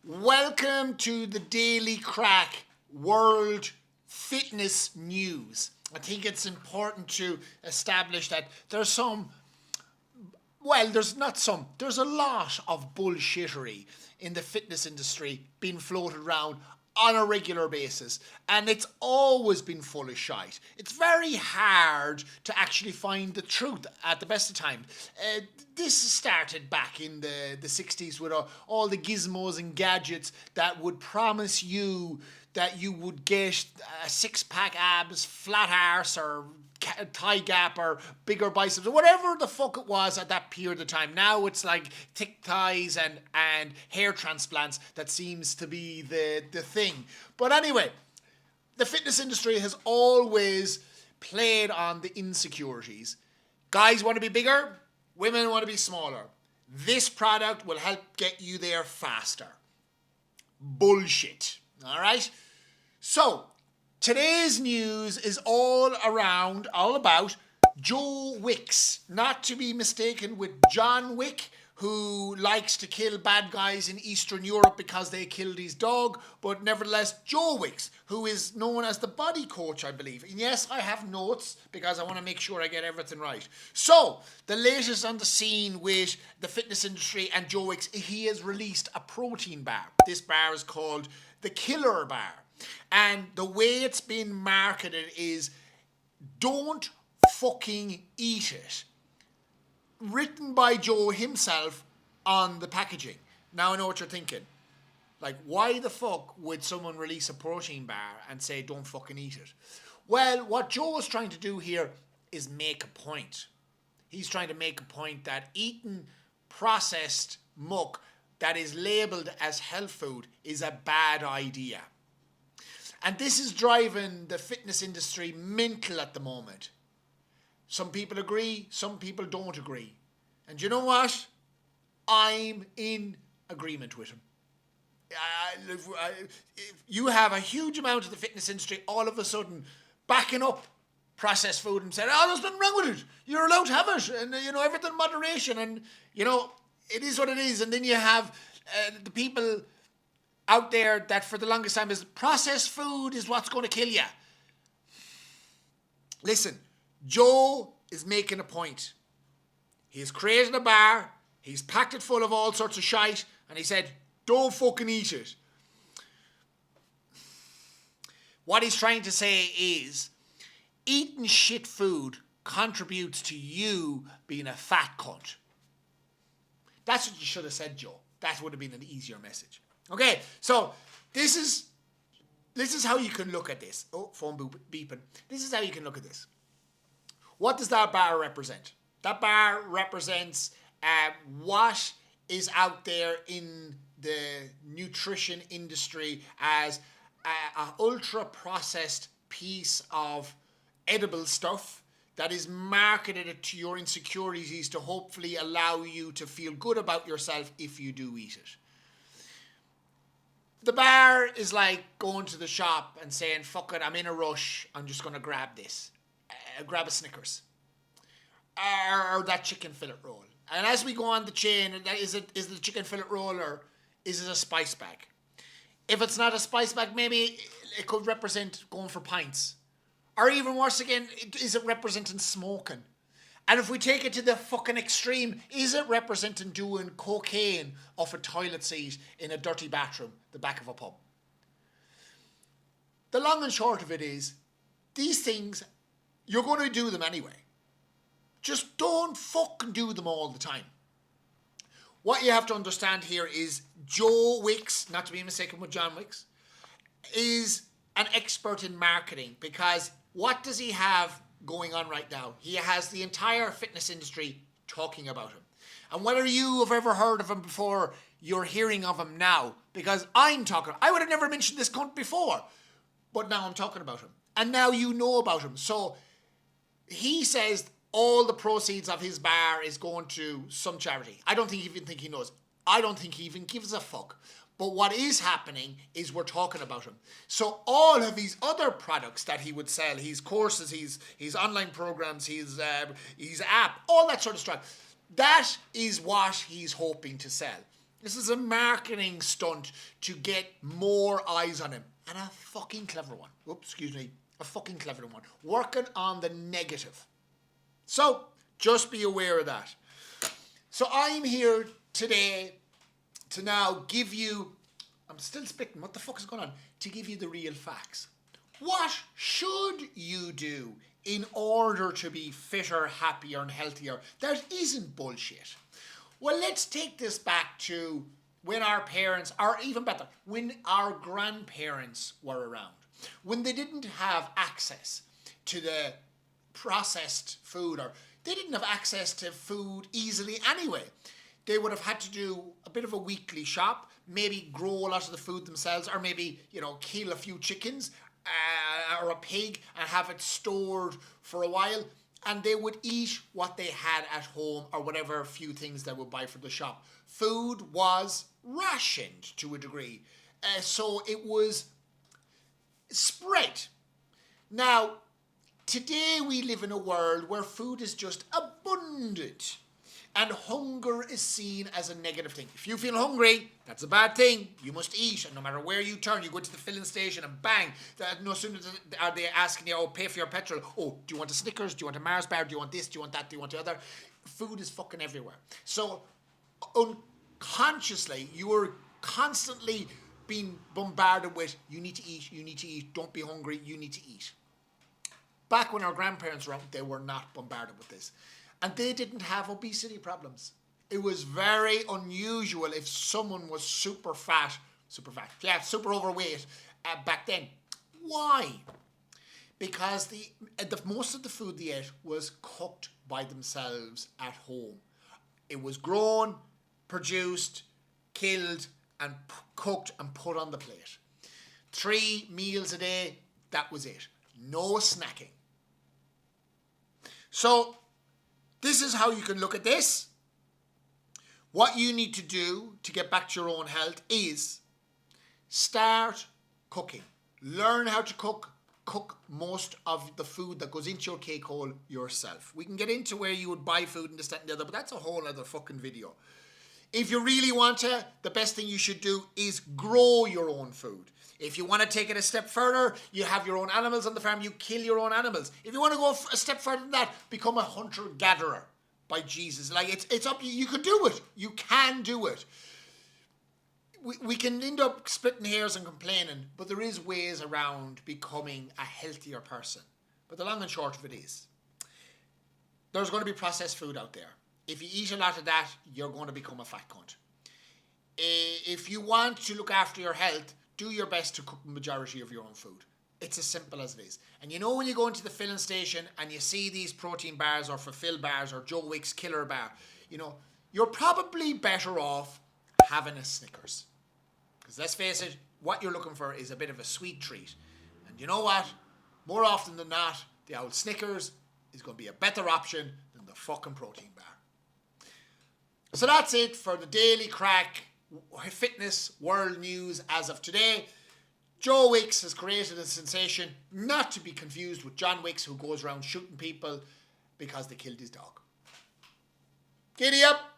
Welcome to the Daily Crack World Fitness News. I think it's important to establish that there's a lot of bullshittery in the fitness industry being floated around on a regular basis, and it's always been full of shite. It's very hard to actually find the truth at the best of times. This started back in the 60s with all the gizmos and gadgets that would promise you that you would get a six-pack abs, flat arse, or thigh gap, or bigger biceps, or whatever the fuck it was at that period of time. Now it's like thick thighs and hair transplants that seems to be the thing. But anyway, the fitness industry has always played on the insecurities. Guys want to be bigger, women want to be smaller. This product will help get you there faster. Bullshit. All right? So, today's news is all about Joe Wicks, not to be mistaken with John Wick, who likes to kill bad guys in Eastern Europe because they killed his dog, but nevertheless Joe Wicks, who is known as the body coach, I believe. And yes, I have notes because I want to make sure I get everything right. So, the latest on the scene with the fitness industry and Joe Wicks, he has released a protein bar. This bar is called the Killer Bar. And the way it's been marketed is, don't fucking eat it. Written by Joe himself on the packaging. Now I know what you're thinking. Like, why the fuck would someone release a protein bar and say don't fucking eat it? Well, what Joe is trying to do here is make a point. He's trying to make a point that eating processed muck that is labelled as health food is a bad idea. And this is driving the fitness industry mental at the moment. Some people agree, some people don't agree. And you know what? I'm in agreement with him. You have a huge amount of the fitness industry all of a sudden backing up processed food and saying, oh, there's nothing wrong with it. You're allowed to have it. And, everything in moderation. And, it is what it is. And then you have the people out there that for the longest time is processed food is what's going to kill you. Listen, Joe is making a point. He's created a bar, he's packed it full of all sorts of shite, and he said, don't fucking eat it. What he's trying to say is, eating shit food contributes to you being a fat cunt. That's what you should have said, Joe. That would have been an easier message. Okay, so this is how you can look at this. Oh, phone beeping. This is how you can look at this. What does that bar represent? That bar represents what is out there in the nutrition industry as an ultra-processed piece of edible stuff that is marketed to your insecurities to hopefully allow you to feel good about yourself if you do eat it. The bar is like going to the shop and saying, fuck it, I'm in a rush, I'm just going to grab this. Grab a Snickers. Or that chicken fillet roll. And as we go on the chain, is it the chicken fillet roll or is it a spice bag? If it's not a spice bag, maybe it could represent going for pints. Or even worse again, is it representing smoking? And if we take it to the fucking extreme, is it representing doing cocaine off a toilet seat in a dirty bathroom, the back of a pub? The long and short of it is, these things, you're going to do them anyway. Just don't fucking do them all the time. What you have to understand here is Joe Wicks, not to be mistaken with John Wicks, is an expert in marketing, because what does he have going on right now? He has the entire fitness industry talking about him. And whether you have ever heard of him before, you're hearing of him now, because I would have never mentioned this cunt before, but now I'm talking about him. And now you know about him. So he says all the proceeds of his bar is going to some charity. I don't even think he knows. I don't think he even gives a fuck. But what is happening is we're talking about him. So all of his other products that he would sell, his courses, his online programs, his app, all that sort of stuff, that is what he's hoping to sell. This is a marketing stunt to get more eyes on him. And a fucking clever one. Oops, excuse me. A fucking clever one. Working on the negative. So, just be aware of that. So I'm here today to now give you, I'm still spitting, what the fuck is going on? To give you the real facts. What should you do in order to be fitter, happier and healthier? That isn't bullshit. Well, let's take this back to when our parents, or even better, when our grandparents were around. When they didn't have access to the processed food, or they didn't have access to food easily anyway. They would have had to do a bit of a weekly shop, maybe grow a lot of the food themselves, or maybe, kill a few chickens or a pig and have it stored for a while. And they would eat what they had at home or whatever few things they would buy from the shop. Food was rationed to a degree. So it was spread. Now, today we live in a world where food is just abundant and hunger is seen as a negative thing. If you feel hungry, that's a bad thing. You must eat, and no matter where you turn, you go to the filling station and bang, no sooner are they asking you, pay for your petrol. Oh, do you want a Snickers? Do you want a Mars bar? Do you want this? Do you want that? Do you want the other? Food is fucking everywhere. So unconsciously, you are constantly being bombarded with, you need to eat, don't be hungry, you need to eat. Back when our grandparents were around, they were not bombarded with this. And they didn't have obesity problems. It was very unusual if someone was super overweight back then. Why? Because the most of the food they ate was cooked by themselves at home. It was grown, produced, killed, and cooked and put on the plate. 3 meals a day, that was it. No snacking. So, this is how you can look at this. What you need to do to get back to your own health is start cooking. Learn how to cook. Cook most of the food that goes into your cake hole yourself. We can get into where you would buy food and this, that, and the other, but that's a whole other fucking video. If you really want to, the best thing you should do is grow your own food. If you want to take it a step further, you have your own animals on the farm, you kill your own animals. If you want to go a step further than that, become a hunter-gatherer. By Jesus. It's up to you. You could do it. You can do it. We can end up splitting hairs and complaining, but there is ways around becoming a healthier person. But the long and short of it is, there's going to be processed food out there. If you eat a lot of that, you're going to become a fat cunt. If you want to look after your health, do your best to cook the majority of your own food. It's as simple as it is. And when you go into the filling station and you see these protein bars or Fulfill bars or Joe Wicks Killer Bar, you're probably better off having a Snickers. Because let's face it, what you're looking for is a bit of a sweet treat. And you know what? More often than not, the old Snickers is going to be a better option than the fucking protein bar. So that's it for the Daily Crack Fitness World News as of today. Joe Wicks has created a sensation, not to be confused with John Wicks, who goes around shooting people because they killed his dog. Giddy up!